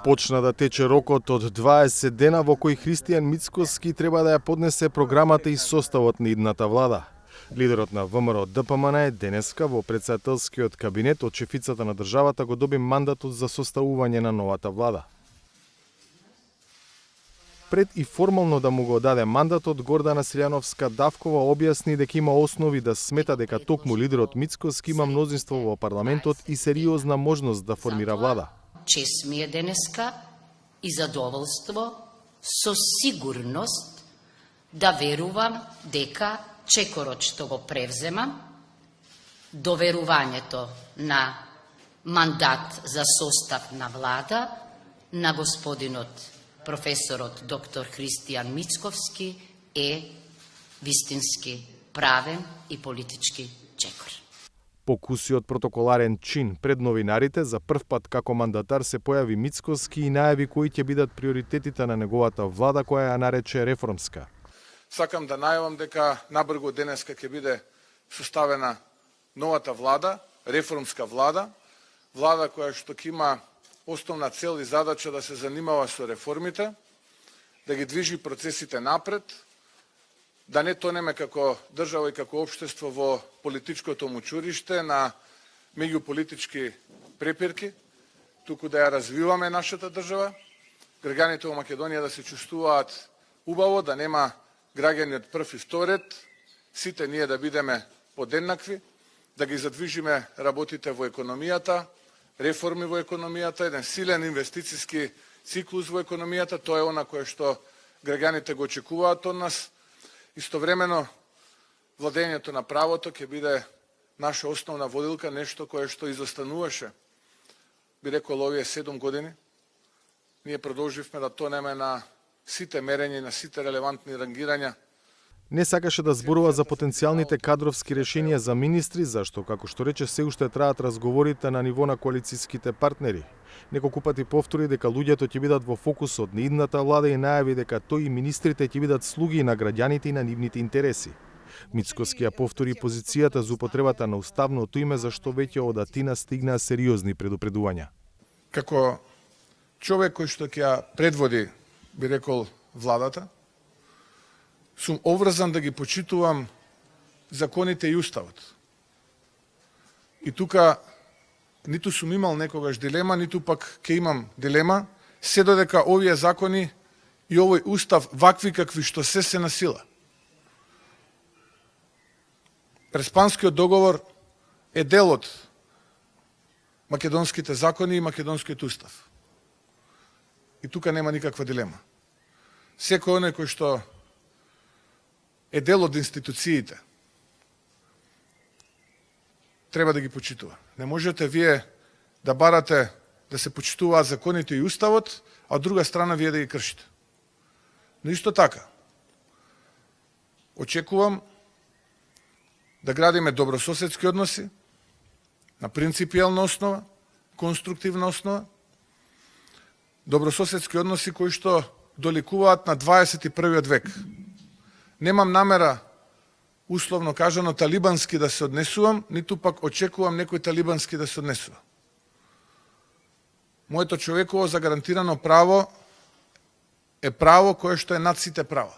Почна да тече рокот од 20 дена во кој Христијан Мицкоски треба да ја поднесе програмата и составот на идната влада. Лидерот на ВМРО ДПМН денеска во претседателскиот кабинет од шефицата на државата го доби мандатот за составување на новата влада. Пред и формално да му го даде мандатот, Гордана Силјановска-Давкова објасни дека има основи да смета дека токму лидерот Мицкоски има мнозинство во парламентот и сериозна можност да формира влада. Чест ми е денеска и задоволство со сигурност да верувам дека чекорот што го превземам, доверувањето на мандат за состав на влада на господинот професорот доктор Христијан Мицковски е вистински правен и политички чекор. По кусиот протоколарен чин пред новинарите, за прв пат како мандатар се појави Мицкоски и најави кои ќе бидат приоритетите на неговата влада, која ја нарече реформска. Сакам да најавам дека набрзо денеска ќе биде составена новата влада, реформска влада, влада која што ќе има основна цел и задача да се занимава со реформите, да ги движи процесите напред, да не тонеме како држава и како општество во политичкото мучуриште на меѓуполитички препирки, туку да ја развиваме нашата држава, граѓаните во Македонија да се чувствуваат убаво, да нема граѓани од прв и втор ред, сите ние да бидеме подеднакви, да ги задвижиме работите во економијата, реформи во економијата, еден силен инвестициски циклус во економијата, тоа е она кое што граѓаните го очекуваат од нас. Истовремено, владењето на правото ќе биде наша основна водилка, нешто кое што изостануваше, би рекол, овие 7 години. Ние продолживме да тонеме на сите мерења, на сите релевантни рангирања. Не сакаше да зборува за потенцијалните кадровски решенија за министри, зашто, како што рече, се уште траат разговорите на ниво на коалицијските партнери. Неколку пати повтори дека луѓето ќе бидат во фокусот на идната влада и најави дека тој и министрите ќе бидат слуги на граѓаните и на нивните интереси. Мицкоски ја повтори позицијата за употребата на уставното име, зашто веќе од Атина стигнаа сериозни предупредувања. Како човек кој што ќе ја предводи, би рекол, владата, сум обврзан да ги почитувам законите и уставот. И тука ниту сум имал некогаш дилема, ниту пак ќе имам дилема, се додека овие закони и овој устав вакви какви што се на сила. Преспанскиот договор е дел од македонските закони и македонскиот устав. И тука нема никаква дилема. Секој оној кој што е дел од институциите, треба да ги почитува. Не можете вие да барате да се почитуваат законите и уставот, а од друга страна вие да ги кршите. Но исто така, очекувам да градиме добрососедски односи, на принципијална основа, конструктивна основа, добрососедски односи кои што доликуваат на 21. век. Немам намера, условно кажано, талибански да се однесувам, ниту пак очекувам некој талибански да се однесува. Моето човеково загарантирано право е право кое што е над сите права.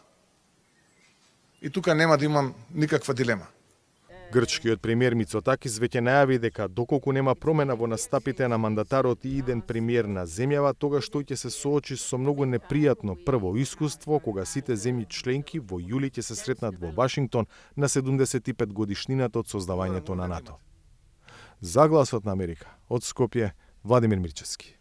И тука нема да имам никаква дилема. Грчкиот премиер Мицотакис веќе најави дека доколку нема промена во настапите на мандатарот и иден премиер на земјава, тогаш тој ќе се соочи со многу непријатно прво искуство, кога сите земји членки во јули ќе се сретнат во Вашингтон на 75 годишнината од создавањето на НАТО. За Гласот на Америка, од Скопје, Владимир Мирчевски.